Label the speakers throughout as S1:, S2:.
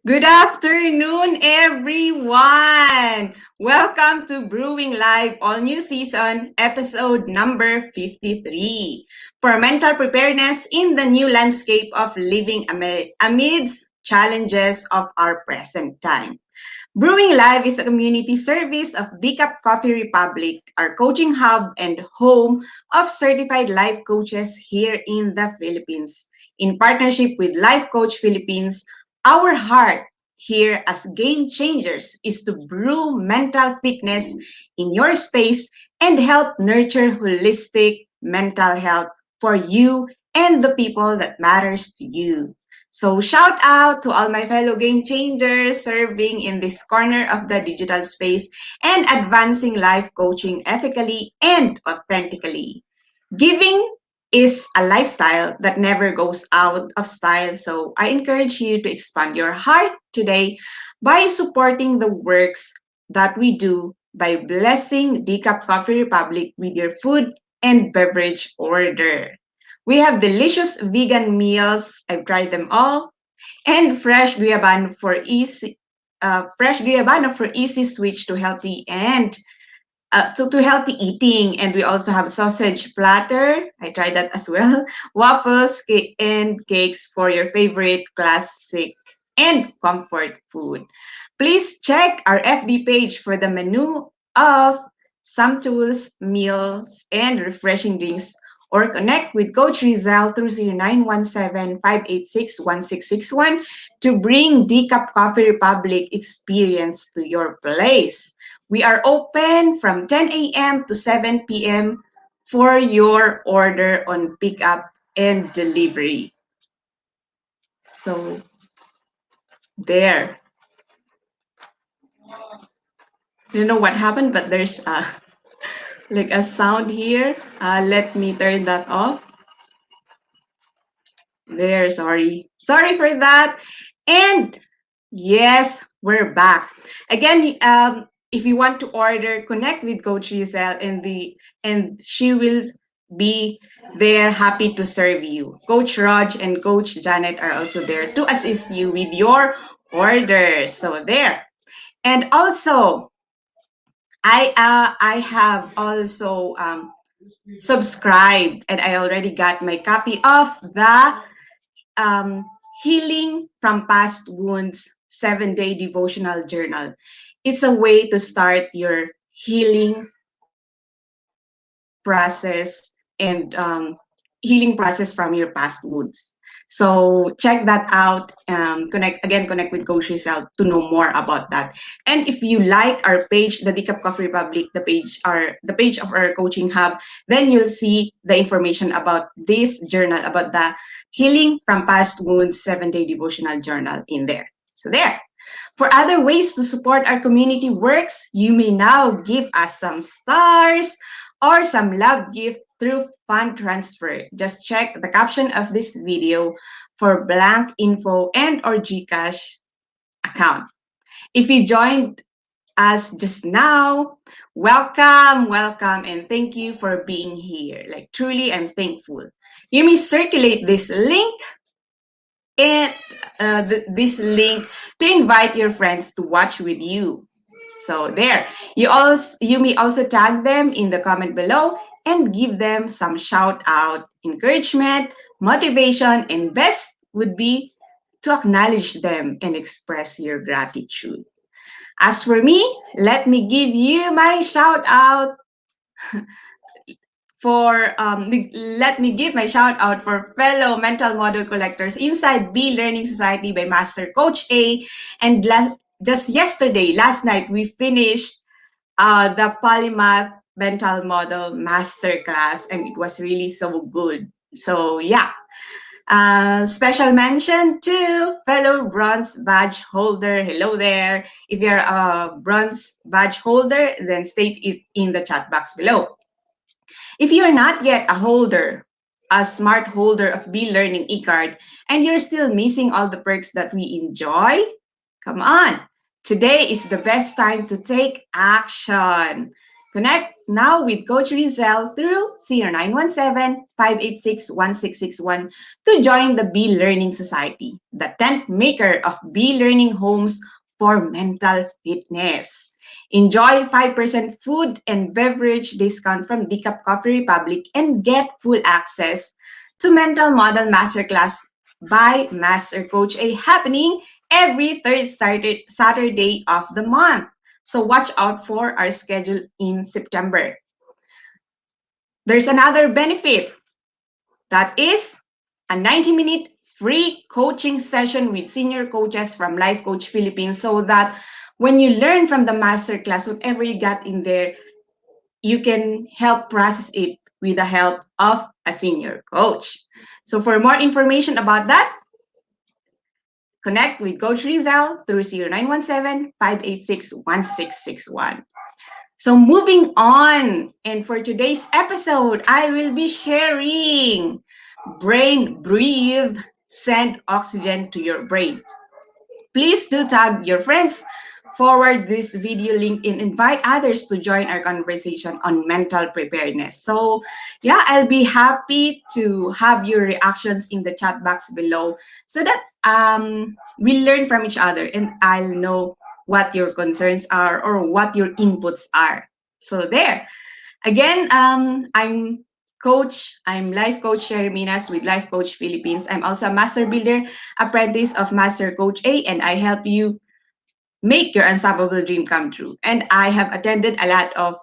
S1: Good afternoon, everyone. Welcome to Brewing Live All New Season, episode number 53. For mental preparedness in the new landscape of living amidst challenges of our present time. Brewing Live is a community service of Decaf Coffee Republic, our coaching hub and home of certified life coaches here in the Philippines. In partnership with Life Coach Philippines, our heart here as game changers is to brew mental fitness in your space and help nurture holistic mental health for you and the people that matters to you. So shout out to all my fellow game changers serving in this corner of the digital space and advancing life coaching ethically and authentically. Giving is a lifestyle that never goes out of style. So I encourage you to expand your heart today by supporting the works that we do by blessing Decaf Coffee Republic with your food and beverage order. We have delicious vegan meals. I've tried them all. And fresh guyabano for easy switch to healthy and to healthy eating. And we also have sausage platter. I tried that as well. Waffles and cakes for your favorite classic and comfort food. Please check our FB page for the menu of sumptuous meals and refreshing drinks or connect with Coach Rezzhel through 0917-586-1661 to bring Decaf Coffee Republic experience to your place. We are open from 10 a.m. to 7 p.m. for your order on pickup and delivery. So there. I don't know what happened, but there's like a sound here. Let me turn that off. There, sorry. Sorry for that. And yes, we're back. Again, if you want to order, connect with Coach Rezzhel and she will be there happy to serve you. Coach Raj and Coach Janet are also there to assist you with your orders. So there. And also, I have also subscribed and I already got my copy of the um, Healing from Past Wounds 7-day devotional journal. It's a way to start your healing process and healing process from your past wounds. So check that out. Connect with Coach Rizal to know more about that. And if you like our page, the Decaf Coffee Republic, the page of our coaching hub, then you'll see the information about this journal, about the Healing from Past Wounds 7-day devotional journal in there. So there. For other ways to support our community works, you may now give us some stars or some love gift through fund transfer. Just check the caption of this video for blank info and or GCash account. If you joined us just now, welcome, and thank you for being here. Like truly, I'm thankful. You may circulate this link and this link to invite your friends to watch with you. So there, you may also tag them in the comment below and give them some shout out, encouragement, motivation, and best would be to acknowledge them and express your gratitude. As for me, let me give you my shout out let me give my shout out for fellow mental model collectors inside B Learning Society by Master Coach A. And just yesterday, last night, we finished the Polymath Mental Model Masterclass, and it was really so good. So yeah, special mention to fellow bronze badge holder. Hello there. If you're a bronze badge holder, then state it in the chat box below. If you're not yet a smart holder of B Learning eCard, and you're still missing all the perks that we enjoy, come on. Today is the best time to take action. Connect now with Coach Rezzhel through 0917-586-1661 to join the Be Learning Society, the tent maker of Be Learning homes for mental fitness. Enjoy 5% food and beverage discount from Decaf Coffee Republic and get full access to Mental Model Masterclass by Master Coach A happening every third Saturday of the month. So watch out for our schedule in September. There's another benefit that is a 90-minute free coaching session with senior coaches from Life Coach Philippines so that when you learn from the masterclass, whatever you got in there, you can help process it with the help of a senior coach. So for more information about that, connect with Coach Rezzhel through 0917-586-1661. So moving on, and for today's episode, I will be sharing Brain Breathe, send oxygen to your brain. Please do tag your friends, forward this video link, and invite others to join our conversation on mental preparedness. So yeah, I'll be happy to have your reactions in the chat box below so that we learn from each other and I'll know what your concerns are or what your inputs are. So there. Again, I'm Life Coach Minas with Life Coach Philippines. I'm also a Master Builder Apprentice of Master Coach A, and I help you make your unstoppable dream come true. And I have attended a lot of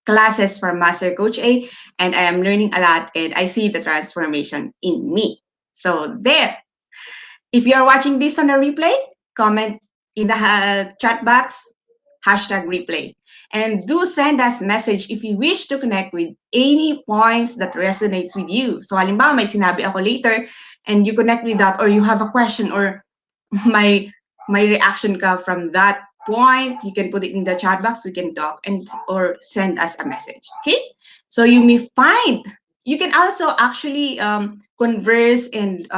S1: classes from Master Coach A, and I am learning a lot, and I see the transformation in me. So there. If you are watching this on a replay, comment in the chat box, #replay. And do send us message if you wish to connect with any points that resonates with you. So halimbawa, may sinabi ako later and you connect with that, or you have a question, or my reaction ka from that point, you can put it in the chat box, we can talk and or send us a message. Okay? So you may find you can also actually converse and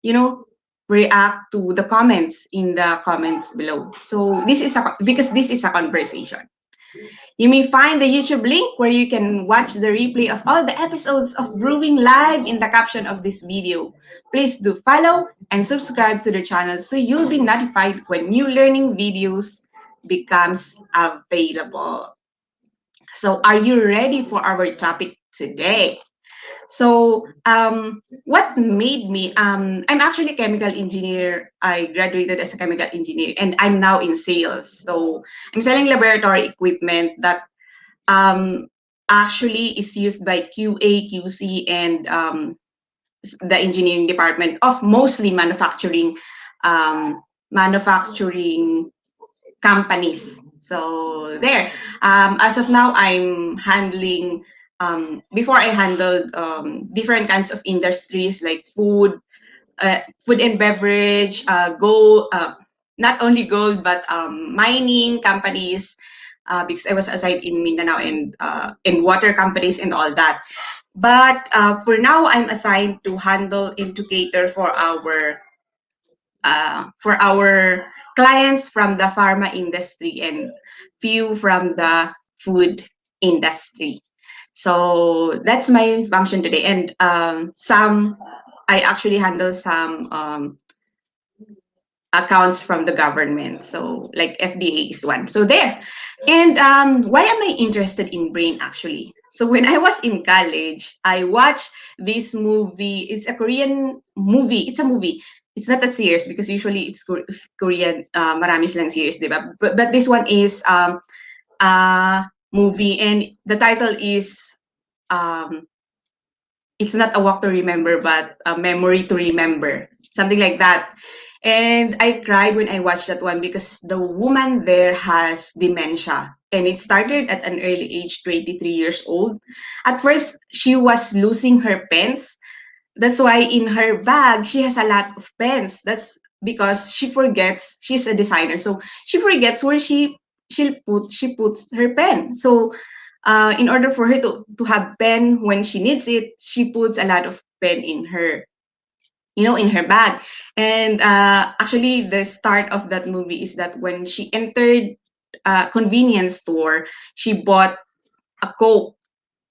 S1: you know react to the comments in the comments below. So this is because this is a conversation. You may find the YouTube link where you can watch the replay of all the episodes of Brewing Live in the caption of this video. Please do follow and subscribe to the channel so you'll be notified when new learning videos becomes available. So are you ready for our topic today? So, what made me, I'm actually a chemical engineer. I graduated as a chemical engineer and I'm now in sales. So, I'm selling laboratory equipment that actually is used by QA, QC, and the engineering department of mostly manufacturing companies. So there, as of now, I'm handling. Before I handled different kinds of industries like food and beverage, gold, not only gold but mining companies. Because I was assigned in Mindanao and in water companies and all that. But for now, I'm assigned to handle and to cater for our clients from the pharma industry and few from the food industry. So that's my function today. And I actually handle some accounts from the government. So like FDA is one. So there. And why am I interested in brain actually? So when I was in college, I watched this movie. It's a Korean movie. It's a movie. It's not a series because usually it's Korean. Marami silang series, diba? But this one is a movie, and the title is um, it's not a walk to remember, but a memory to remember, something like that. And I cried when I watched that one because the woman there has dementia. And it started at an early age, 23 years old. At first, she was losing her pens. That's why in her bag, she has a lot of pens. That's because she forgets, she's a designer. So she forgets where she puts her pen. So in order for her to have pen when she needs it, she puts a lot of pen in her in her bag. And actually, the start of that movie is that when she entered convenience store, she bought a Coke.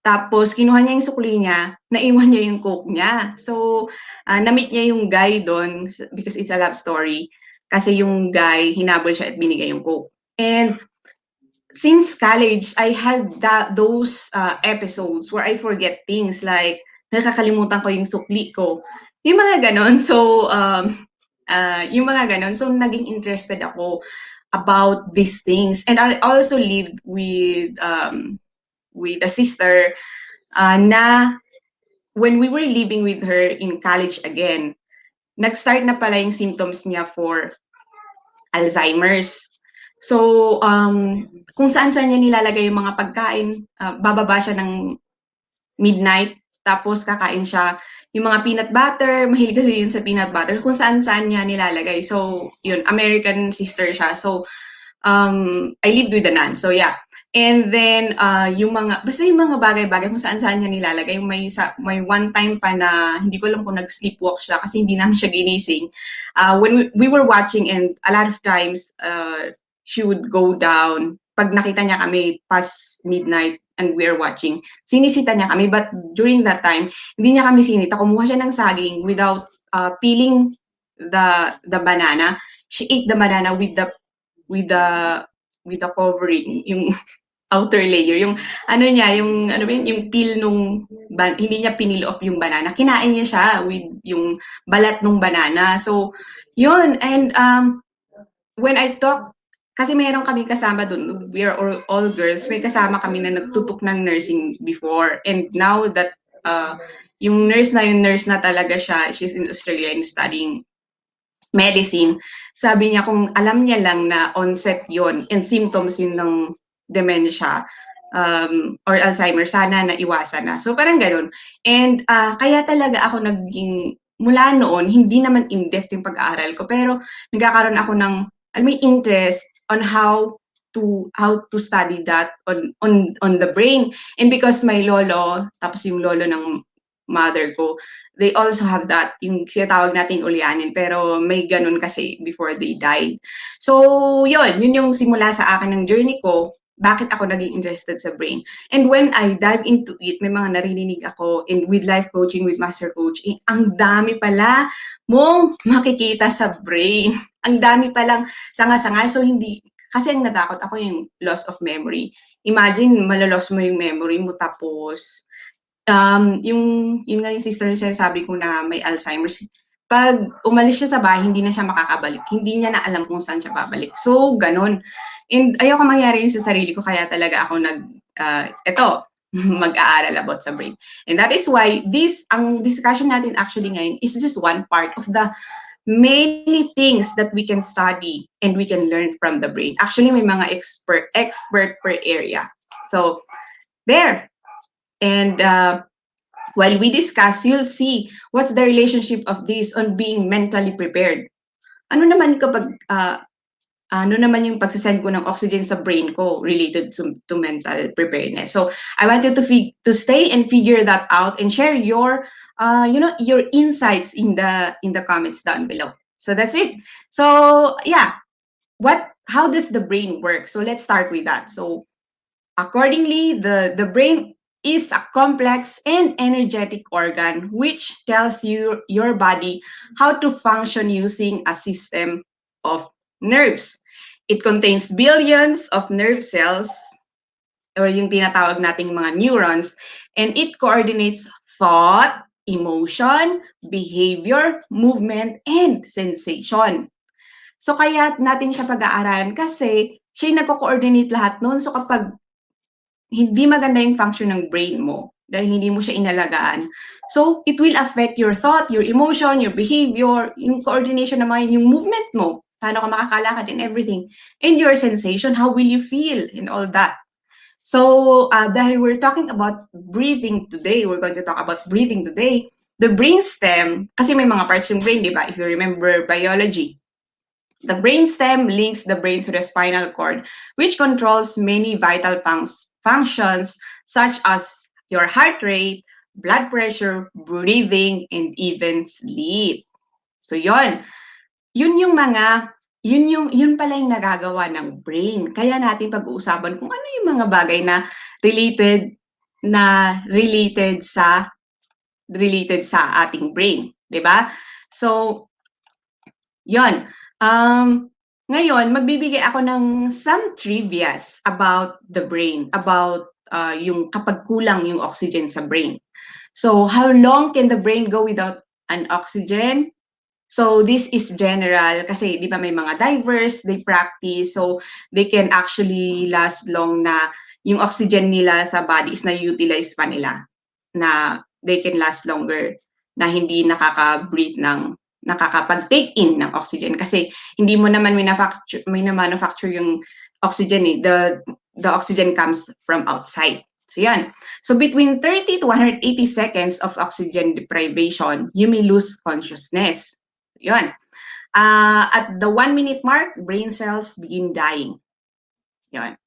S1: Tapos, kinuha niya yung sukli niya, naiwan niya yung Coke niya. So, na-meet niya yung guy doon because it's a love story. Kasi yung guy, hinabol siya at binigay yung Coke. And since college, I had those episodes where I forget things like nakakalimutan ko yung sukli ko. Yung mga ganon. So, yung mga ganon. So, naging interested ako about these things. And I also lived with a sister na when we were living with her in college again, nag-start na pala yung symptoms niya for Alzheimer's. So, kung saan-saan niya nilalagay yung mga pagkain, bababa siya ng midnight, tapos kakain siya. Yung mga peanut butter, mahilig kasi yun sa peanut butter, kung saan-saan niya nilalagay. So, yun, American sister siya. So, I lived with a nun. So, yeah. And then, basta yung mga bagay-bagay kung saan-saan niya nilalagay. May one time pa na, hindi ko alam kung nag-sleepwalk siya kasi hindi namin siya ginising. When we were watching and a lot of times, she would go down. Pag nakita niya kami past midnight and we're watching, sinisita niya kami. But during that time, hindi niya kami sinita. Kumuha siya ng saging without peeling the banana. She ate the banana with the covering, yung outer layer, yung ano niya, yung ano ba yun, yung peel nung hindi niya pinil off yung banana. Kinain niya siya with yung balat nung banana. So, yun. And when I talk, kasi meron kami kasama dun, we are all girls, may kasama kami na nagtutok ng nursing before. And now that yung nurse na talaga siya, she's in Australia and studying medicine, sabi niya kung alam niya lang na onset yon and symptoms yun ng dementia or Alzheimer, sana na iwasan na. So parang ganun. And kaya talaga ako naging, mula noon, hindi naman in-depth yung pag-aaral ko, pero nagkakaroon ako ng, alam mo, interest on how to study that on the brain. And because my lolo, tapos yung lolo ng mother ko, they also have that, yung sinatawag natin ulyanin, pero may ganun kasi before they died. So, yun yung simula sa akin ng journey ko, bakit ako naging interested sa brain. And when I dive into it, may mga narinig ako with life coaching, with master coach, ang dami pala mong makikita sa brain. Ang dami palang sanga-sanga. So, kasi ang natakot ako yung loss of memory. Imagine, malalos mo yung memory mo, tapos yung nga yung sister niya sabi ko na may Alzheimer's, pag umalis siya sa bahay, hindi na siya makakabalik. Hindi niya na alam kung saan siya babalik. So, ganun. And ayoko mangyari yun sa sarili ko, kaya talaga ako mag-aaral about sa brain. And that is why ang discussion natin actually ngayon is just one part of the many things that we can study and we can learn from the brain. Actually, may mga expert per area. So, there. And while we discuss, you'll see what's the relationship of this on being mentally prepared. Ano naman yung pagsasend ko ng oxygen sa brain ko related to mental preparedness. So I want you to stay and figure that out and share your your insights in the comments down below. So that's it. So yeah, how does the brain work? So let's start with that. So accordingly, the brain is a complex and energetic organ which tells your body how to function using a system of nerves. It contains billions of nerve cells, or yung tinatawag nating mga neurons, and it coordinates thought, emotion, behavior, movement, and sensation. So kaya natin siya pag-aaralan kasi siya yung nagko-coordinate lahat noon. So kapag hindi maganda yung function ng brain mo dahil hindi mo siya inalagaan, so it will affect your thought, your emotion, your behavior, yung coordination ng mga yung movement mo, paano ka makakalakad and everything, and your sensation, how will you feel and all that. So dahil we're talking about breathing today, we're going to talk about breathing today. The brainstem, kasi may mga parts yung brain, di ba? If you remember biology, the brainstem links the brain to the spinal cord, which controls many vital functions such as your heart rate, blood pressure, breathing, and even sleep. So yun yung mga yun pala yung nagagawa ng brain. Kaya natin pag-uusapan kung ano yung mga bagay na related related sa ating brain, 'di ba? So, yon. Ngayon, magbibigay ako ng some trivias about the brain, about yung kapag kulang yung oxygen sa brain. So, how long can the brain go without an oxygen? So, this is general kasi di ba may mga divers, they practice, so they can actually last long na yung oxygen nila sa body is na-utilize pa nila, na they can last longer, na hindi nakakapag-take in ng oxygen kasi hindi mo naman manufacture yung oxygen eh. The oxygen comes from outside. So yan. So between 30 to 180 seconds of oxygen deprivation, you may lose consciousness. Yun. At the 1 minute mark, brain cells begin dying. Yun.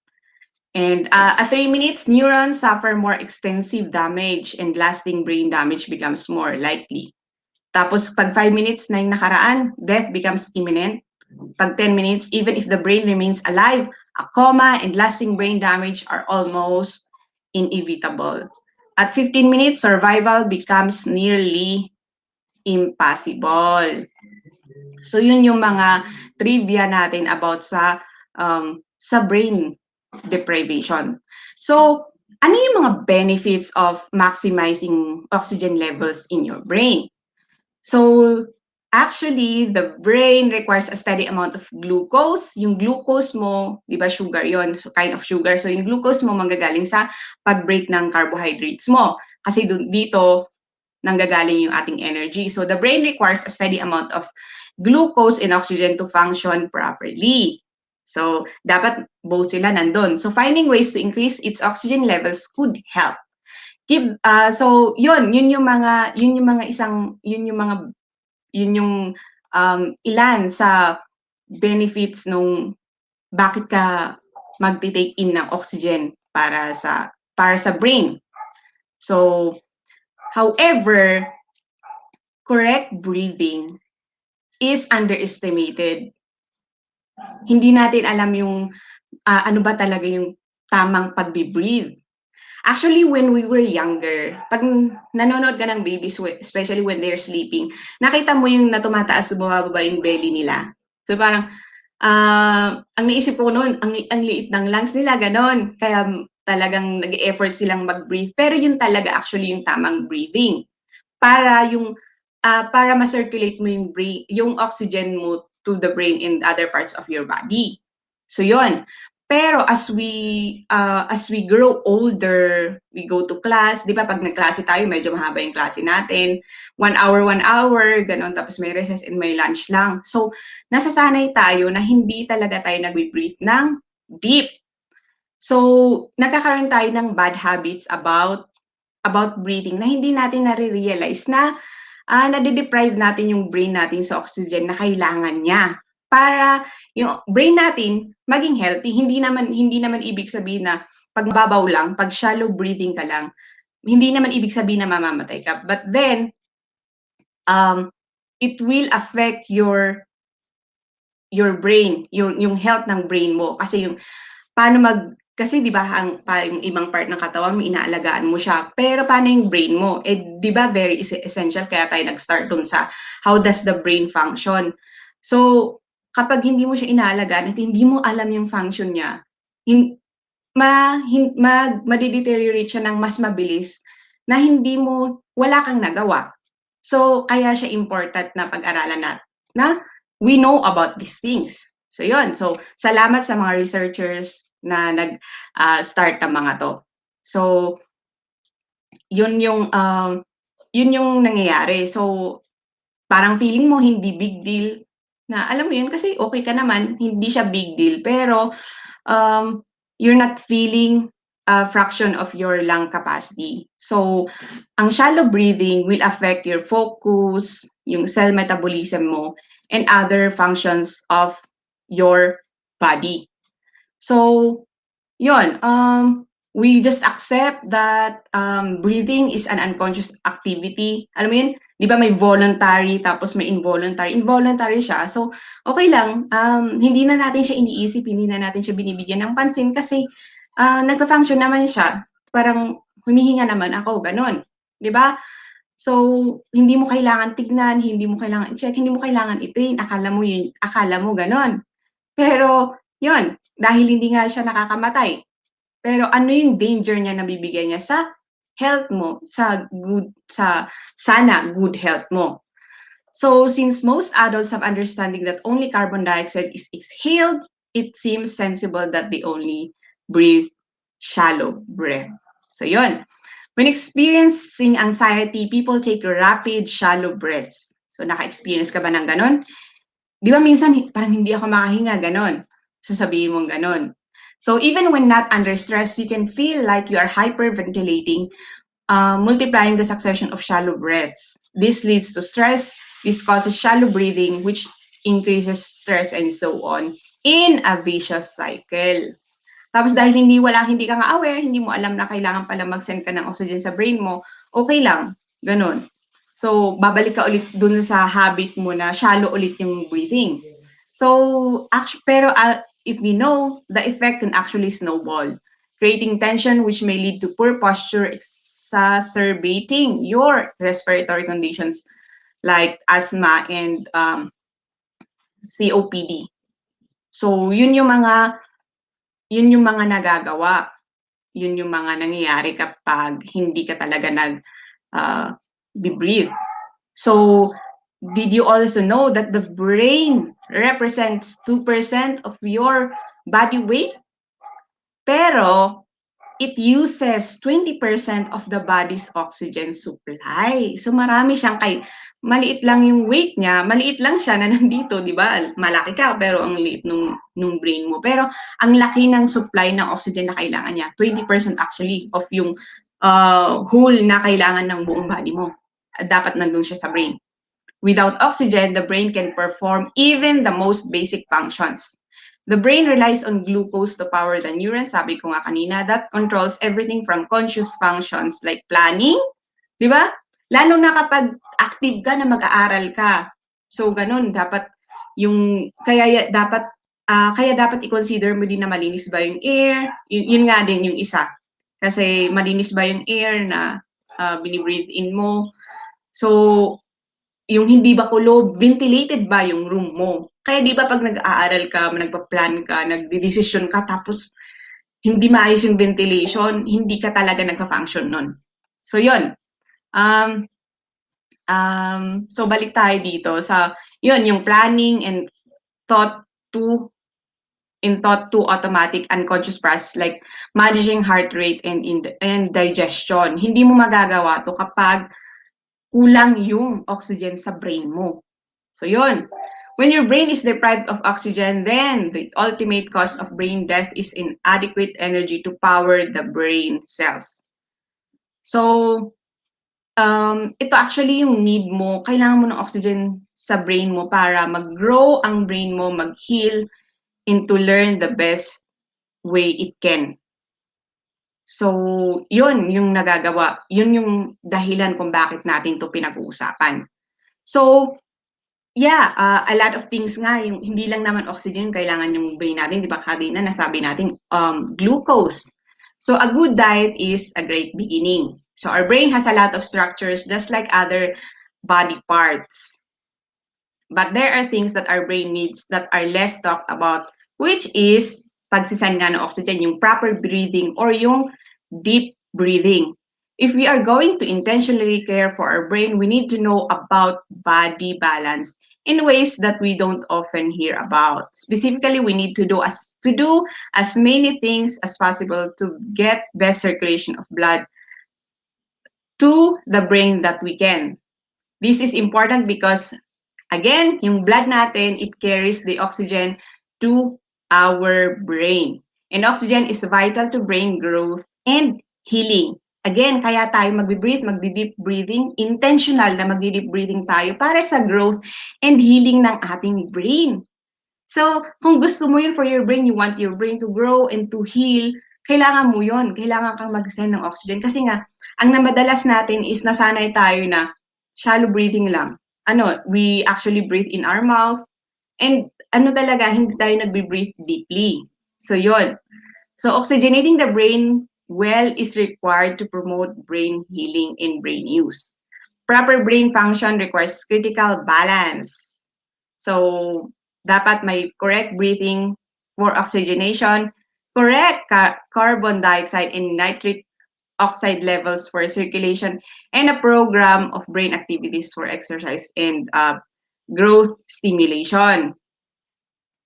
S1: And at 3 minutes, neurons suffer more extensive damage and lasting brain damage becomes more likely. Tapos pag 5 minutes na yung nakaraan, death becomes imminent. Pag 10 minutes, even if the brain remains alive, a coma and lasting brain damage are almost inevitable. At 15 minutes, survival becomes nearly impossible. So yun yung mga trivia natin about sa brain deprivation. So ano yung mga benefits of maximizing oxygen levels in your brain? So actually, the brain requires a steady amount of glucose. Yung glucose mo, di ba sugar yon, so kind of sugar. So yung glucose mo manggagaling sa pag-break ng carbohydrates mo. Kasi dito, nanggagaling yung ating energy. So the brain requires a steady amount of glucose and oxygen to function properly. So dapat both sila nandun. So finding ways to increase its oxygen levels could help. So yun yung mga ilan sa benefits nung bakit ka magti-take in ng oxygen para sa brain. So however, correct breathing is underestimated. Hindi natin alam yung ano ba talaga yung tamang pag-breathe. Actually, when we were younger, pag nanonood ka ng babies, especially when they're sleeping, nakita mo yung na tumataas, bumababa yung belly nila. So parang, ang naisip ko noon, ang liit ng lungs nila, ganon. Kaya talagang nag-effort silang mag-breathe. Pero yun talaga actually yung tamang breathing. Para ma-circulate mo yung oxygen mo to the brain and other parts of your body. So yun. Pero as we grow older, we go to class, di ba pag nagklase tayo, medyo mahaba yung klase natin. 1 hour, 1 hour, ganon, tapos may recess and may lunch lang. So, nasasanay tayo na hindi talaga tayo nag-breathe ng deep. So, nagkakaroon tayo ng bad habits about breathing na hindi natin nare-realize na nade-deprive natin yung brain natin sa oxygen na kailangan niya para yung brain natin maging healthy. Hindi naman ibig sabihin na pag mababaw lang, pag shallow breathing ka lang, hindi naman ibig sabihin na mamamatay ka. But then, it will affect your brain, yung health ng brain mo. Kasi kasi 'di ba yung ibang part ng katawan mo inaalagaan mo siya. Pero paano yung brain mo? 'Di ba very essential kaya tayo nag-start dun sa how does the brain function. So, kapag hindi mo siya inaalagaan at hindi mo alam yung function niya, madi-deteriorate siya ng mas mabilis na wala kang nagawa. So, kaya siya important na pag-aralan na we know about these things. So, yun. So, salamat sa mga researchers na nag-start ng mga to. So, yun yung nangyayari. So, parang feeling mo hindi big deal na alam mo yun kasi okay ka naman, hindi siya big deal. Pero, you're not feeling a fraction of your lung capacity. So, ang shallow breathing will affect your focus, yung cell metabolism mo, and other functions of your body. So, yun. we just accept that breathing is an unconscious activity. Alam mo yun, di ba may voluntary tapos may involuntary. Involuntary siya. So, okay lang. Hindi na natin siya iniisip, hindi na natin siya binibigyan ng pansin kasi nagpa-function naman siya. Parang humihinga naman ako, ganon. Di ba? So, hindi mo kailangan tignan, hindi mo kailangan i-check, hindi mo kailangan i-train. Akala mo ganon. Pero, yun, dahil hindi nga siya nakakamatay, pero ano yung danger niya na bibigyan niya sa health mo, sa sana good health mo. So since most adults have understanding that only carbon dioxide is exhaled, it seems sensible that they only breathe shallow breath. So yun. When experiencing anxiety, people take rapid, shallow breaths. So naka-experience ka ba ng ganon? Di ba minsan parang hindi ako makahinga, ganon. Sasabihin mong ganon. So even when not under stress, you can feel like you are hyperventilating, multiplying the succession of shallow breaths. This leads to stress. This causes shallow breathing, which increases stress and so on in a vicious cycle. Tapos dahil hindi ka nga aware, hindi mo alam na kailangan pala mag-send ka ng oxygen sa brain mo, okay lang, ganun. So, babalik ka ulit dun sa habit mo na shallow ulit yung breathing. So, pero if we know, the effect can actually snowball, creating tension which may lead to poor posture, exacerbating your respiratory conditions like asthma and COPD. So, yun yung mga nagagawa. Yun yung mga nangyayari kapag hindi ka talaga nag-breathe. So, did you also know that the brain represents 2% of your body weight? Pero, it uses 20% of the body's oxygen supply. So, marami siyang maliit lang yung weight niya, maliit lang siya na nandito, di ba? Malaki ka, pero ang liit nung brain mo. Pero, ang laki ng supply ng oxygen na kailangan niya. 20% actually of yung whole na kailangan ng buong body mo. Dapat nandun siya sa brain. Without oxygen, the brain can perform even the most basic functions. The brain relies on glucose to power the neurons, sabi ko nga kanina, that controls everything from conscious functions like planning, di ba? Lalo na kapag active ka na mag-aaral ka. So, ganun, kaya dapat i-consider mo din na malinis ba yung air, yun nga din yung isa. Kasi malinis ba yung air na binibreathe in mo. So, yung hindi ba kulob, ventilated ba yung room mo? Kaya di ba pag nag-aaral ka, nagpa-plan ka, nagdi-decision ka, tapos hindi maayos yung ventilation, hindi ka talaga nagpa-function nun. So, yun. So, balik tayo dito sa, yun, yung planning and thought to automatic unconscious process like managing heart rate and digestion. Hindi mo magagawa to kapag kulang yung oxygen sa brain mo. So yun. When your brain is deprived of oxygen, then the ultimate cause of brain death is inadequate energy to power the brain cells. So, ito actually yung need mo. Kailangan mo ng oxygen sa brain mo para mag-grow ang brain mo, mag-heal, and to learn the best way it can. So, yun yung nagagawa. Yun yung dahilan kung bakit natin to pinag-uusapan. So, yeah, a lot of things nga, yung hindi lang naman oxygen kailangan yung brain natin, di ba kanina nasabi natin, glucose. So, a good diet is a great beginning. So, our brain has a lot of structures just like other body parts. But there are things that our brain needs that are less talked about, which is pagsisend nga ng oxygen, yung proper breathing or yung deep breathing. If we are going to intentionally care for our brain, we need to know about body balance in ways that we don't often hear about. Specifically, we need to do as many things as possible to get best circulation of blood to the brain that we can. This is important because, again, yung blood natin, it carries the oxygen to our brain. And oxygen is vital to brain growth and healing. Again, kaya tayo magdi-deep breathing, intentional na magdi-deep breathing tayo para sa growth and healing ng ating brain. So, kung gusto mo yun for your brain, you want your brain to grow and to heal, kailangan mo yun. Kailangan kang mag-send ng oxygen. Kasi nga, ang namadalas natin is nasanay tayo na shallow breathing lang. We actually breathe in our mouth. And talaga, hindi tayo nagbe-breathe deeply. So yun. So oxygenating the brain well is required to promote brain healing and brain use. Proper brain function requires critical balance. So, dapat may correct breathing for oxygenation, correct carbon dioxide and nitric oxide levels for circulation, and a program of brain activities for exercise and growth stimulation.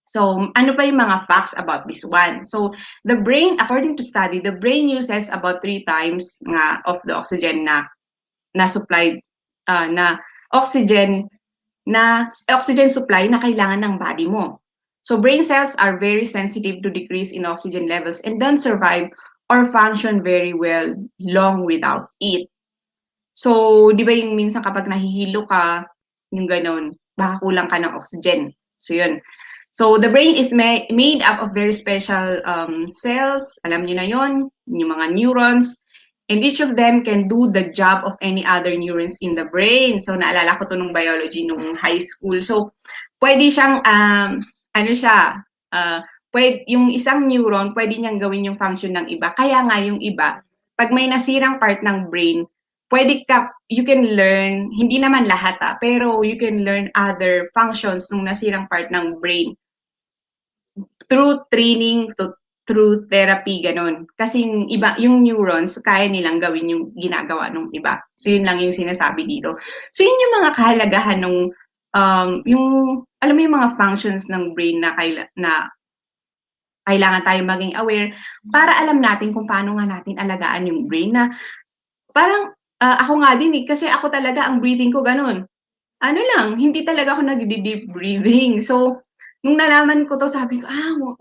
S1: So, ano pa yung mga facts about this one? So, the brain, according to study, the brain uses about 3 times nga of the oxygen na supplied, na oxygen supply na kailangan ng body mo. So brain cells are very sensitive to decrease in oxygen levels and don't survive or function very well long without it. So, di ba yung minsan kapag nahihilo ka, yung ganon, baka kulang ka ng oxygen. So, yun. So, the brain is made up of very special cells. Alam niyo na yun, yung mga neurons. And each of them can do the job of any other neurons in the brain. So, naalala ko to nung biology nung high school. So, pwede siyang, yung isang neuron, pwede niyang gawin yung function ng iba. Kaya nga yung iba, pag may nasirang part ng brain, you can learn, hindi naman lahat pero you can learn other functions ng nasirang part ng brain through training, through therapy, ganun. Kasi yung neurons, kaya nilang gawin yung ginagawa ng iba. So, yun lang yung sinasabi dito. So, yun yung mga kahalagahan ng, alam mo yung mga functions ng brain na kailangan tayo maging aware para alam natin kung paano nga natin alagaan yung brain na parang, ako nga din kasi ako talaga ang breathing ko ganun. Hindi talaga ako nag-deep breathing. So, nung nalaman ko to, sabi ko,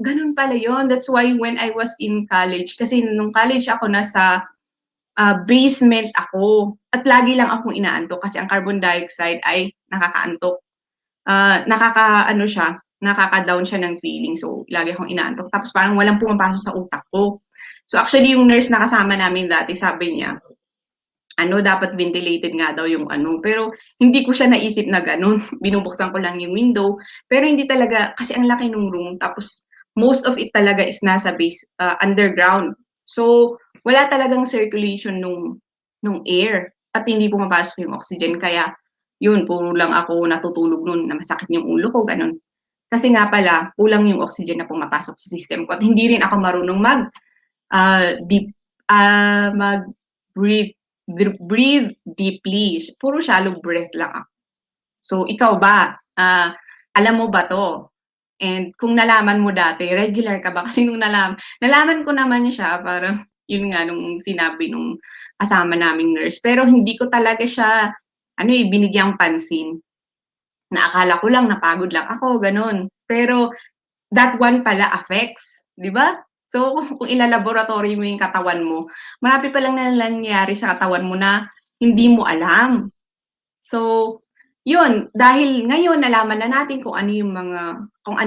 S1: ganun pala yun. That's why when I was in college, kasi nung college ako, nasa basement ako. At lagi lang akong inaantok kasi ang carbon dioxide ay nakakaantok. Nakaka-down siya ng feeling. So, lagi akong inaantok. Tapos parang walang pumapasok sa utak ko. So, actually, yung nurse na kasama namin dati, sabi niya, dapat ventilated nga daw yung pero hindi ko siya naisip na ganun. Binubuksan ko lang yung window, pero hindi talaga, kasi ang laki ng room, tapos most of it talaga is nasa base, underground. So, wala talagang circulation nung air, at hindi pumapasok yung oxygen, kaya yun, puro lang ako natutulog nun, na masakit yung ulo ko, ganun. Kasi nga pala, kulang yung oxygen na pumapasok sa system ko, at hindi rin ako marunong breathe deeply. Puro shallow breath lang ako. So, ikaw ba? Alam mo ba to? And kung nalaman mo dati, regular ka ba? Kasi nung nalaman ko naman siya, parang yun nga nung sinabi nung kasama naming nurse. Pero hindi ko talaga siya, binigyang pansin. Naakala ko lang, napagod lang ako, ganun. Pero that one pala affects, di ba? So, kung ilalaboratory mo yung katawan mo, marami pa lang na nangyayari sa katawan mo na hindi mo alam. So, yun, dahil ngayon nalaman na natin kung ano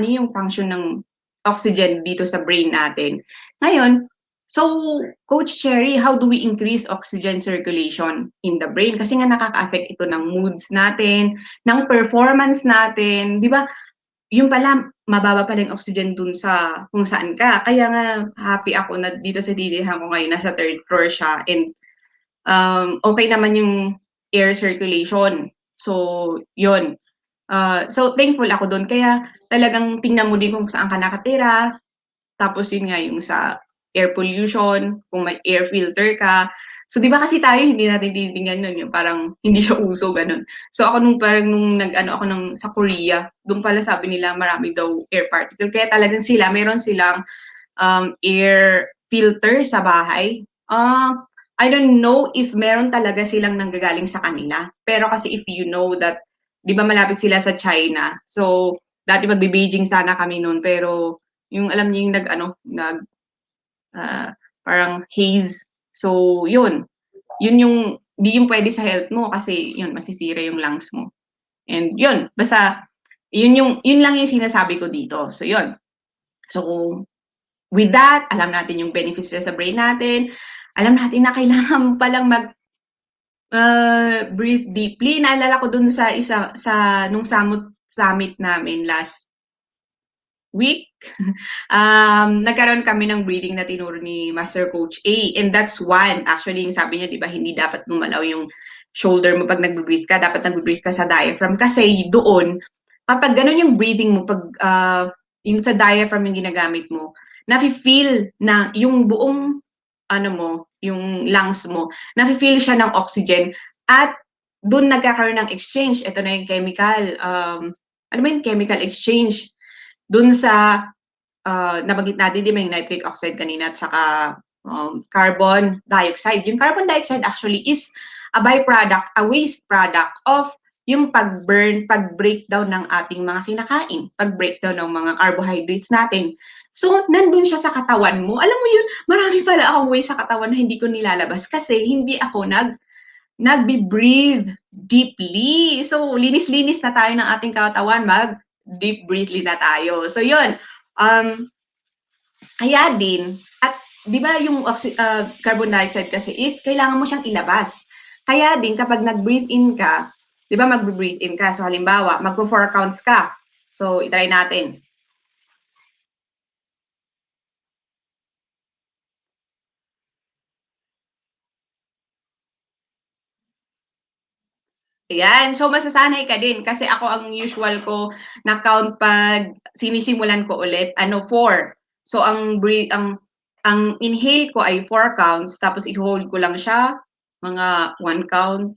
S1: yung function ng oxygen dito sa brain natin. Ngayon, so Coach Cherry, how do we increase oxygen circulation in the brain? Kasi nga nakaka-affect ito ng moods natin, ng performance natin, di ba? Yung pala, mababa pala yung oxygen dun sa kung saan ka. Kaya nga, happy ako na dito sa tinitirhan ko ngayon, nasa 3rd floor siya. And okay naman yung air circulation. So, yun. So, thankful ako dun. Kaya talagang tingnan mo din kung saan ka nakatira. Tapos yun nga, yung sa air pollution, kung may air filter ka. So, di ba kasi tayo, hindi natin titingnan nun, yung parang hindi siya uso, ganun. So, ako nung ako sa Korea, doon pala sabi nila marami daw air particle. Kaya talagang meron silang air filter sa bahay. I don't know if meron talaga silang nanggagaling sa kanila. Pero kasi if you know that, di ba malapit sila sa China. So, dati magbe-Beijing sana kami noon. Pero, yung alam niyo yung parang haze. So, yun. Yun yung, di yung pwede sa health mo kasi yun, masisira yung lungs mo. And yun, basta, yun lang yung sinasabi ko dito. So, yun. So, with that, alam natin yung benefits sa brain natin. Alam natin na kailangan mo palang breathe deeply. Naalala ko dun sa nung summit namin last week, nagkaroon kami ng breathing na tinuro ni Master Coach A. And that's one. Actually, yung sabi niya, di ba, hindi dapat gumalaw yung shoulder mo pag nag-breathe ka. Dapat nag-breathe ka sa diaphragm. Kasi doon, kapag ganun yung breathing mo, pag yung sa diaphragm yung ginagamit mo, nafe-feel na yung buong yung lungs mo, nafe-feel siya ng oxygen at doon nagkakaroon ng exchange. Ito na yung chemical, chemical exchange doon sa nabanggit natin din yung nitric oxide kanina at saka carbon dioxide. Yung carbon dioxide actually is a byproduct, a waste product of yung pag-breakdown ng ating mga kinakain, pag-breakdown ng mga carbohydrates natin. So, nandun siya sa katawan mo. Alam mo yun, marami pala akong waste sa katawan na hindi ko nilalabas kasi hindi ako nagbe-breathe deeply. So, linis-linis na tayo ng ating katawan, mag-deep breathly na tayo. So, yun. Kaya din, at di ba yung carbon dioxide kasi is, kailangan mo siyang ilabas. Kaya din, kapag nag-breathe in ka, di ba mag-breathe in ka? So, halimbawa, mag-4 counts ka. So, itry natin. Ayan. So, masasanay ka din. Kasi ako, ang usual ko na count pag sinisimulan ko ulit, 4. So, ang inhale ko ay 4 counts, tapos i-hold ko lang siya, mga 1 count,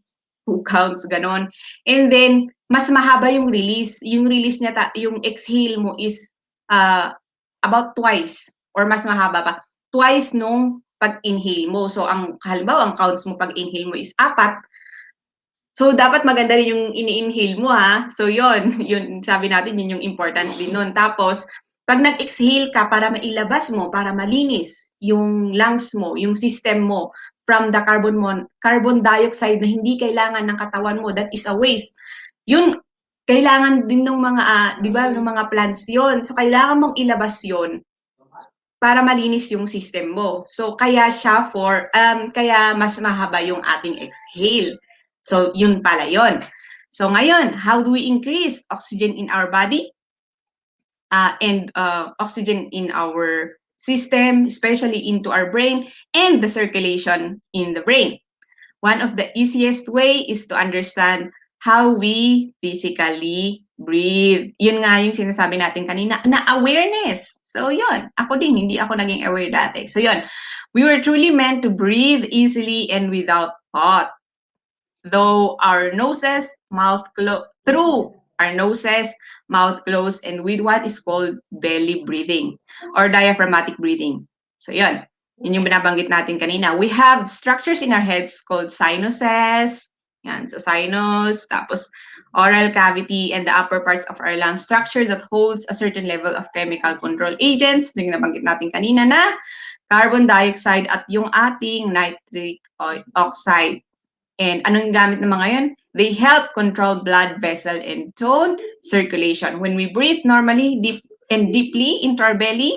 S1: 2 counts, ganon. And then, mas mahaba yung release. Yung release niya, yung exhale mo is about twice or mas mahaba pa. Twice nung pag-inhale mo. So, halimbawa, ang counts mo pag-inhale mo is 4. So, dapat maganda rin yung ini-inhale mo, ha? So, yun, sabi natin, yun yung importance din nun. Tapos, pag nag-exhale ka para mailabas mo, para malinis yung lungs mo, yung system mo, from the carbon dioxide na hindi kailangan ng katawan mo, that is a waste. Yun, kailangan din ng mga, di ba, ng mga plants yun. So, kailangan mong ilabas yun para malinis yung system mo. So, kaya kaya mas mahaba yung ating exhale. So, yun pala yun. So, ngayon, how do we increase oxygen in our body and oxygen in our system, especially into our brain and the circulation in the brain? One of the easiest way is to understand how we physically breathe. Yun nga yung sinasabi natin kanina, na awareness. So yun, ako din, hindi ako naging aware dati. So yun, we were truly meant to breathe easily and without thought. Though our noses, through our noses, mouth closed, and with what is called belly breathing or diaphragmatic breathing. So yun, yun yung binabanggit natin kanina. We have structures in our heads called sinuses. Yan, so sinus, tapos oral cavity, and the upper parts of our lung structure that holds a certain level of chemical control agents. Yung nabanggit natin kanina na carbon dioxide at yung ating nitric oxide. And anong gamit ng mga yun? They help control blood vessel and tone circulation. When we breathe normally deeply into our belly,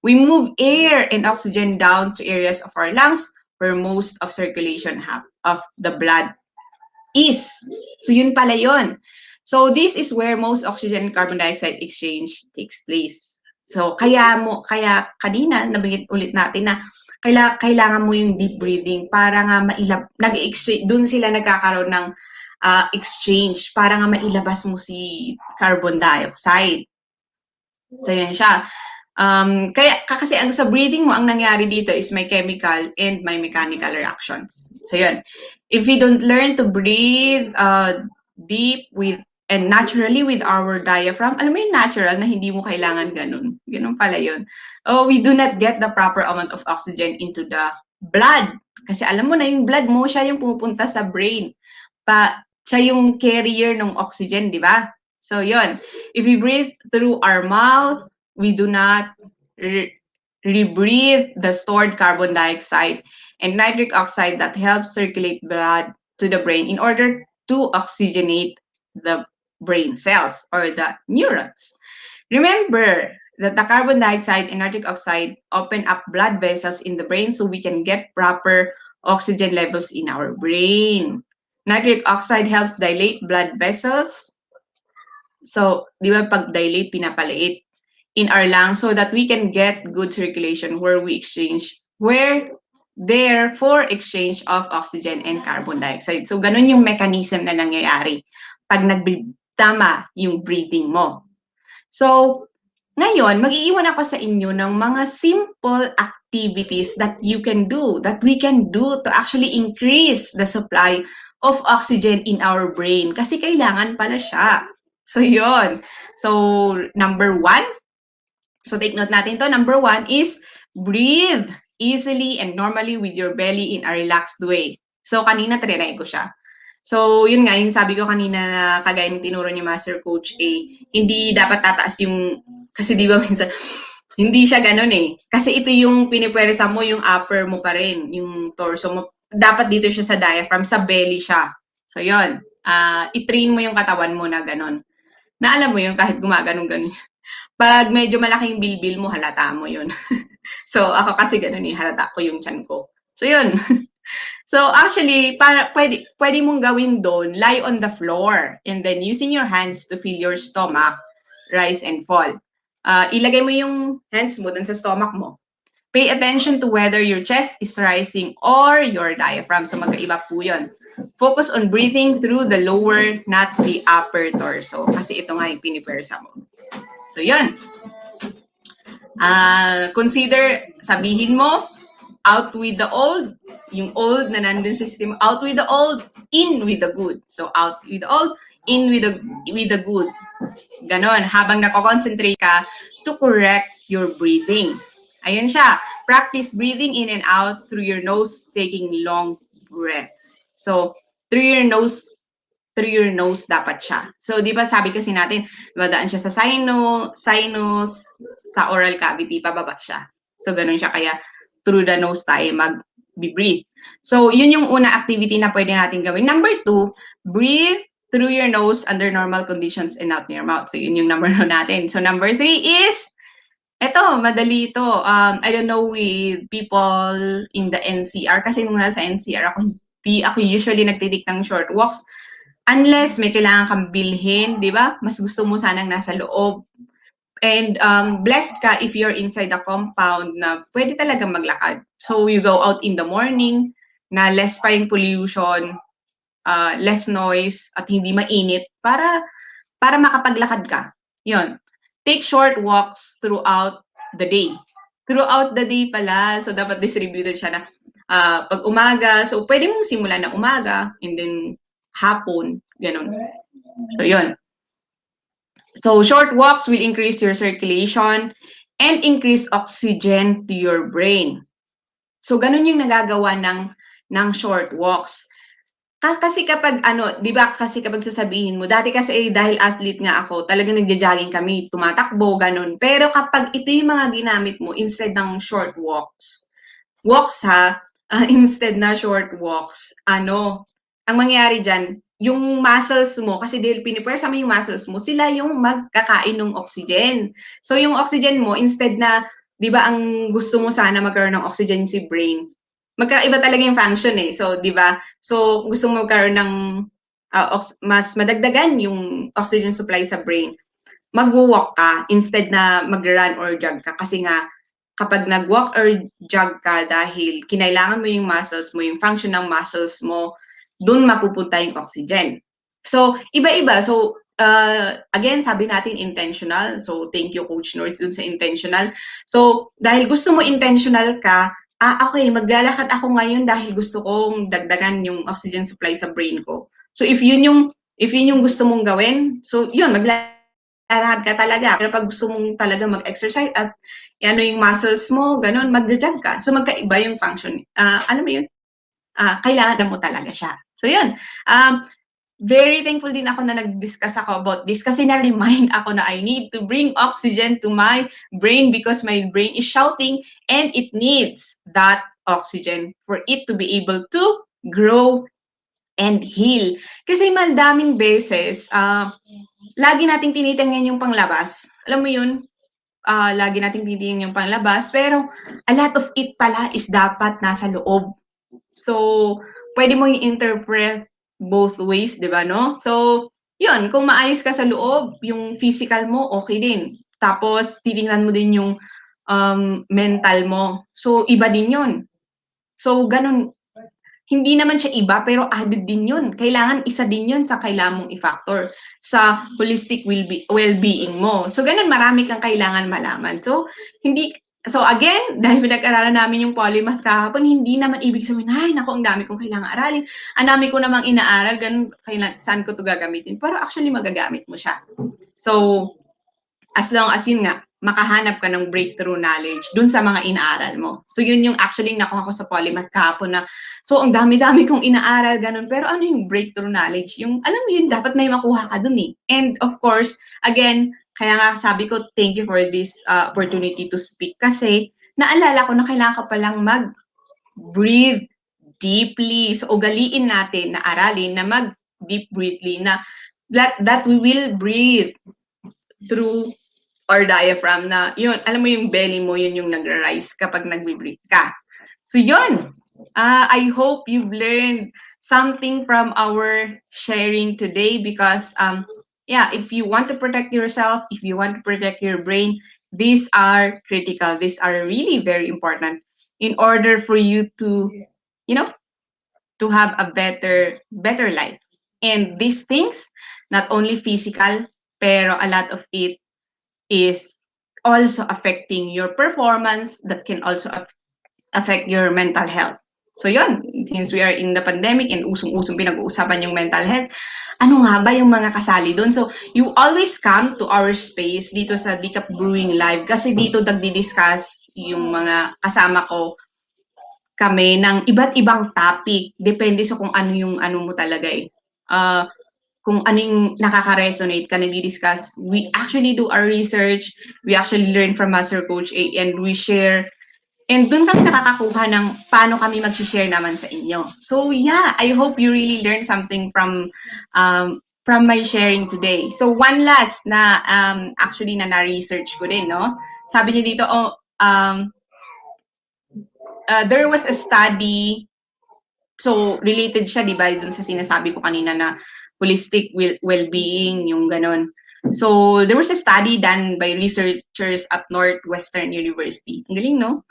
S1: we move air and oxygen down to areas of our lungs where most of circulation of the blood is. So yun pala yun. So this is where most oxygen and carbon dioxide exchange takes place. So kaya kanina nabanggit ulit natin na kailangan mo yung deep breathing para nga nag-exchange, doon sila nagkakaroon ng exchange para nga mailabas mo si carbon dioxide. So yun siya. Kasi sa breathing mo, ang nangyari dito is may chemical and may mechanical reactions. So yun. If we don't learn to breathe deep and naturally with our diaphragm, alam mo yung natural na hindi mo kailangan ganun. Ganun pala yun. We do not get the proper amount of oxygen into the blood. Kasi alam mo na yung blood mo, siya yung pumupunta sa brain. Siya yung carrier ng oxygen, di ba? So yun. If we breathe through our mouth, we do not rebreathe the stored carbon dioxide and nitric oxide that helps circulate blood to the brain in order to oxygenate the brain cells or the neurons. Remember that the carbon dioxide and nitric oxide open up blood vessels in the brain so we can get proper oxygen levels in our brain. Nitric oxide helps dilate blood vessels. So, di ba pag dilate, pinapaliit in our lungs so that we can get good circulation where there for exchange of oxygen and carbon dioxide. So, ganun yung mechanism na nangyayari pag tama yung breathing mo. So, ngayon, mag-iiwan ako sa inyo ng mga simple activities that we can do to actually increase the supply of oxygen in our brain. Kasi kailangan pala siya. So, yun. So, number 1, so take note natin to. Number 1 is breathe easily and normally with your belly in a relaxed way. So, kanina trinay ko siya. So, yun nga, yung sabi ko kanina na kagaya ng tinuro ni Master Coach A, hindi dapat tataas yung, kasi di ba minsan, hindi siya ganun eh. Kasi ito yung pinipwersa mo, yung upper mo pa rin, yung torso mo. Dapat dito siya sa diaphragm, sa belly siya. So, yun. I-train mo yung katawan mo na ganun. Na alam mo yun, kahit gumaganon-ganon. Pag medyo malaking bilbil mo, halata mo yun. So, ako kasi ganun eh, halata ko yung tiyan ko. So, yun. So, actually, pwede mong gawin doon, lie on the floor and then using your hands to feel your stomach rise and fall. Ilagay mo yung hands mo doon sa stomach mo. Pay attention to whether your chest is rising or your diaphragm. So, magkaiba po yun. Focus on breathing through the lower, not the upper torso. Kasi ito nga yung pinipersa mo. So, yun. Consider, sabihin mo, out with the old, yung old na nandun sa system, out with the old, in with the good. So, out with the old, in with the good. Ganon, habang nako-concentrate ka to correct your breathing. Ayun siya. Practice breathing in and out through your nose, taking long breaths. So, through your nose dapat siya. So, di ba sabi kasi natin, madaan siya sa sinus, sa oral cavity, pababa siya. So, ganun siya. Kaya, through the nose tayo mag-breathe. So, yun yung una activity na pwede natin gawin. Number 2, breathe through your nose under normal conditions and out your mouth. So, yun yung number 2 natin. So, number 3 is, eto, madali ito. I don't know with people in the NCR. Kasi nung nasa NCR ako, hindi ako usually nagtitik ng short walks. Unless may kailangan kang bilhin, di ba? Mas gusto mo sanang nasa loob. And blessed ka if you're inside the compound na pwede talaga maglakad. So you go out in the morning na less pa yung pollution, less noise, at hindi mainit para makapaglakad ka. Yun. Take short walks throughout the day. Throughout the day pala, so dapat distributed siya na pag umaga, so pwede mong simulan na umaga, and then hapon, ganun. So yun. So short walks will increase your circulation and increase oxygen to your brain. So ganun yung nagagawa ng short walks. Kasi kapag di ba kasi kapag sasabihin mo, dati kasi dahil athlete nga ako, talagang nagja-jogging kami, tumatakbo, ganun. Pero kapag ito yung mga ginamit mo instead ng short walks instead na short walks, ang mangyayari dyan, yung muscles mo, kasi dahil pinipwersa mo yung muscles mo, sila yung magkakain ng oxygen. So, yung oxygen mo, instead na, di ba, ang gusto mo sana magkaroon ng oxygen si brain, magkaiba talaga yung function eh. So, di ba? So, gusto mo magkaroon ng mas madagdagan yung oxygen supply sa brain, mag-walk ka instead na mag-run or jog ka. Kasi nga, kapag nag-walk or jog ka dahil kinailangan mo yung muscles mo, yung function ng muscles mo, dun mapupunta yung oxygen. So, iba-iba. So, again, sabi natin intentional. So, thank you, Coach Nords, dun sa intentional. So, dahil gusto mo intentional ka, okay, maglalakad ako ngayon dahil gusto kong dagdagan yung oxygen supply sa brain ko. So, if yun yung gusto mong gawin, so, yun, maglalakad ka talaga. Pero pag gusto mong talaga mag-exercise at yung muscles mo, ganun, magja-jog ka. So, magkaiba yung function. Alam mo yun? Kailangan mo talaga siya. So, yun. Very thankful din ako na nag-discuss ako about this kasi na-remind ako na I need to bring oxygen to my brain because my brain is shouting and it needs that oxygen for it to be able to grow and heal. Kasi madaming beses, lagi nating tinitingnan yung panglabas. Alam mo yun? lagi nating titingin yung panglabas, pero a lot of it pala is dapat nasa loob. So, pwede mo i-interpret both ways, di ba, no? So, yun, kung maayos ka sa loob, yung physical mo, okay din. Tapos, titingnan mo din yung mental mo. So, iba din yun. So, ganun. Hindi naman siya iba, pero added din yun. Kailangan isa din yun sa kailangan mong i-factor sa holistic well-being mo. So, ganun, marami kang kailangan malaman. So, again, dahil pinag-aralan namin yung polymath kahapon, hindi naman ibig sabihin, ay, naku, ang dami kong kailangan aralin. Ang dami ko namang inaaral, ganun, saan ko to gagamitin? Pero actually, magagamit mo siya. So, as long as yun nga, makahanap ka ng breakthrough knowledge dun sa mga inaaral mo. So, yun yung actually nakuha ko sa polymath kahapon na, so, ang dami-dami kong inaaral, ganun. Pero ano yung breakthrough knowledge? Yung, alam mo yun, dapat may makuha ka dun eh. And of course, again, kaya nga sabi ko, thank you for this opportunity to speak. Kasi, naalala ko na kailangan ka palang mag-breathe deeply. So, ugaliin natin na aralin na mag-deep breathly na that we will breathe through or diaphragm na, yun, alam mo yung belly mo, yun yung nag-rise kapag nag-breathe ka. So yun, I hope you've learned something from our sharing today because, if you want to protect yourself, if you want to protect your brain, these are critical. These are really very important in order for you to, to have a better life. And these things, not only physical, pero a lot of it is also affecting your performance, that can also affect your mental health. So yun, since we are in the pandemic and usong-usong pinag-uusapan yung mental health, ano nga ba yung mga kasali doon? So you always come to our space dito sa GCaCC Brewing Live kasi dito nagdi-discuss yung mga kasama ko kami ng iba't ibang topic. Depende sa kung ano yung ano mo talaga eh. Kung anong nakaka-resonate ka, nag-discuss. We actually do our research, we actually learn from Master Coach A, and we share. And doon kami nakakakuha ng paano kami mag-share naman sa inyo. So yeah, I hope you really learned something from my sharing today. So one last na actually na na-research ko din, no? Sabi niya dito, there was a study. So, related siya, di ba, dun sa sinasabi ko kanina na holistic well-being, yung ganon. So, there was a study done by researchers at Northwestern University. Ang galing, no?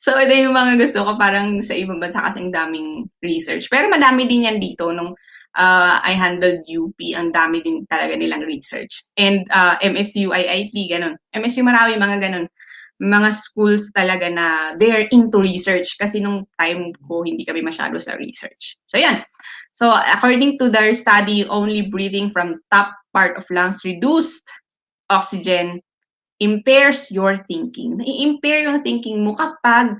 S1: So, ito yung mga gusto ko, parang sa ibang bansa kasing daming research. Pero madami din yan dito nung I handled UP, ang dami din talaga nilang research. And MSU, IIT, ganon. MSU, marami mga ganon. Mga schools talaga na they're into research kasi nung time ko hindi kami masyado sa research. So yan. So according to their study, only breathing from top part of lungs reduced oxygen impairs your thinking. Nai-impair yung thinking mo kapag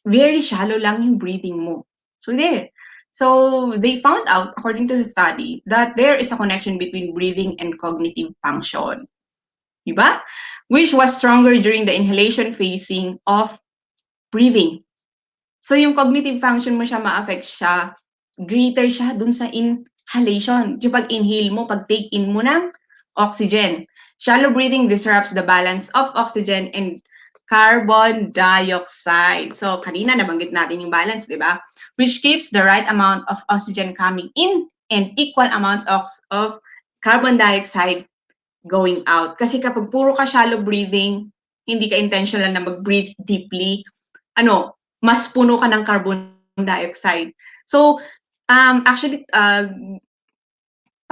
S1: very shallow lang yung breathing mo. So there. So they found out, according to the study, that there is a connection between breathing and cognitive function. Diba? Which was stronger during the inhalation phasing of breathing. So yung cognitive function mo siya ma-affect siya, greater siya dun sa inhalation. Yung pag-inhale mo, pag-take in mo ng oxygen. Shallow breathing disrupts the balance of oxygen and carbon dioxide. So kanina nabanggit natin yung balance, di ba? Which keeps the right amount of oxygen coming in and equal amounts of carbon dioxide going out. Kasi kapag puro ka shallow breathing, hindi ka intentional na mag-breathe deeply, mas puno ka ng carbon dioxide. So, actually,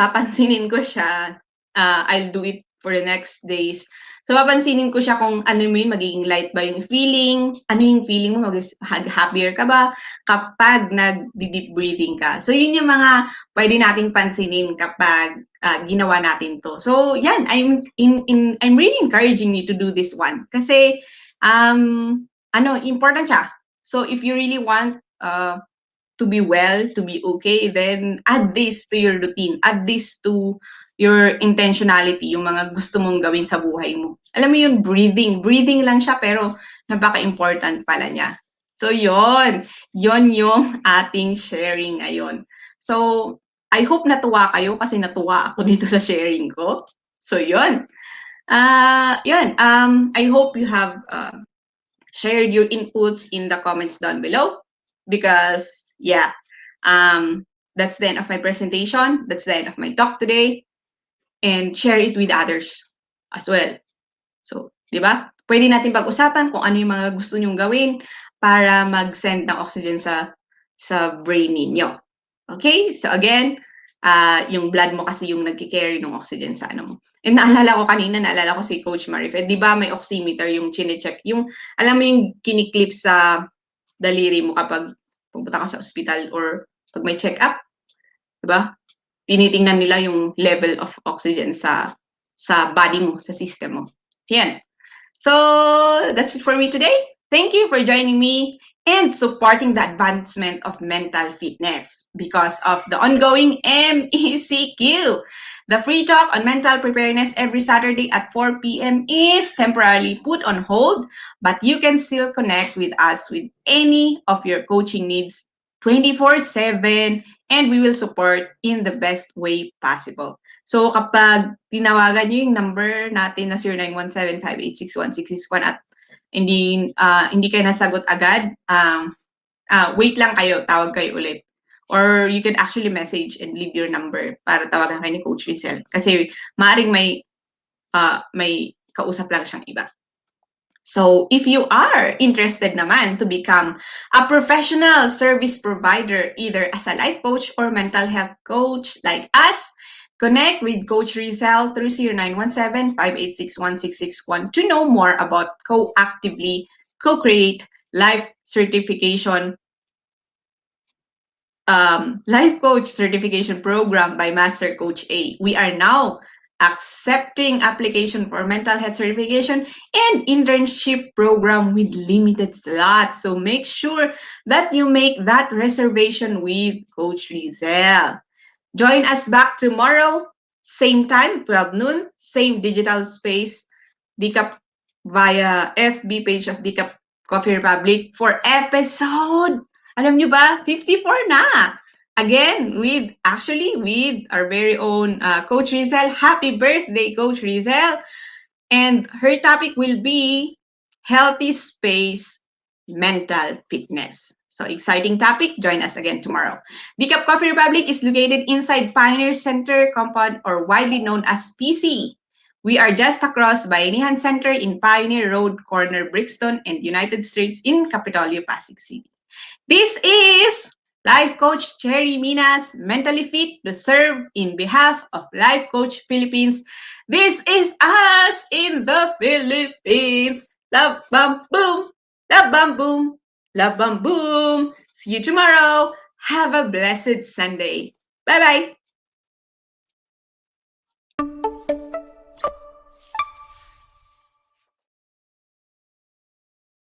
S1: papansinin ko siya. I'll do it for the next days. So, papansinin ko siya kung ano mo yun, magiging light ba yung feeling, ano yung feeling mo, happier ka ba kapag nag-deep breathing ka. So, yun yung mga pwede nating pansinin kapag ginawa natin to. So, yan, I'm really encouraging you to do this one. Kasi, important siya. So, if you really want to be well, to be okay, then add this to your routine. Add this to your intentionality, yung mga gusto mong gawin sa buhay mo. Alam mo yun, breathing. Breathing lang siya, pero napaka-important pala niya. So, yon yung ating sharing ngayon. So, I hope natuwa kayo kasi natuwa ako dito sa sharing ko. So, yon. Yun, I hope you have shared your inputs in the comments down below because, yeah, that's the end of my presentation. That's the end of my talk today. And share it with others as well. So, di ba? Pwede natin pag-usapan kung ano yung mga gusto nyong gawin para mag-send ng oxygen sa brain ninyo. Okay? So again, yung blood mo kasi yung nagki-carry ng oxygen sa ano mo. And naalala ko si Coach Marifed, di ba may oximeter yung chine-check, yung, alam mo yung kiniklip sa daliri mo kapag pupunta ka sa ospital or pag may check-up, di ba? Tinitingnan nila yung level of oxygen sa body mo, sa system mo. Yan. So that's it for me today. Thank you for joining me and supporting the advancement of mental fitness because of the ongoing MECQ. The free talk on mental preparedness every Saturday at 4 p.m. is temporarily put on hold, but you can still connect with us with any of your coaching needs 24/7 and we will support in the best way possible. So kapag tinawagan niyo yung number natin na 0917-586-1661 at hindi kayo nasagot agad, wait lang kayo, tawag kayo ulit. Or you can actually message and leave your number para tawagan kayo ni Coach Rezzhel. Kasi maaaring may kausap lang siyang iba. So if you are interested naman to become a professional service provider, either as a life coach or mental health coach like us, connect with Coach Rezzhel through 0917-586-1661 to know more about co-actively co-create life certification life coach certification program by Master Coach A. We are now accepting application for mental health certification and internship program with limited slots. So make sure that you make that reservation with Coach Rezzhel. Join us back tomorrow, same time, 12 noon, same digital space, DCAP via FB page of DCAP Coffee Republic for episode, alam nyo ba, 54 na. Again, with our very own Coach Rezzhel. Happy birthday, Coach Rezzhel. And her topic will be healthy space, mental fitness. So exciting topic. Join us again tomorrow. DCAP Coffee Republic is located inside Pioneer Center compound or widely known as PC. We are just across Bayanihan Center in Pioneer Road, corner Brixton and United Streets in Capitolio, Pasig City. This is Life Coach Cherry Minas, mentally fit to serve in behalf of Life Coach Philippines. This is us in the Philippines. Love, bam, boom. Love, bam, boom. Love, bam, boom. See you tomorrow. Have a blessed Sunday. Bye-bye.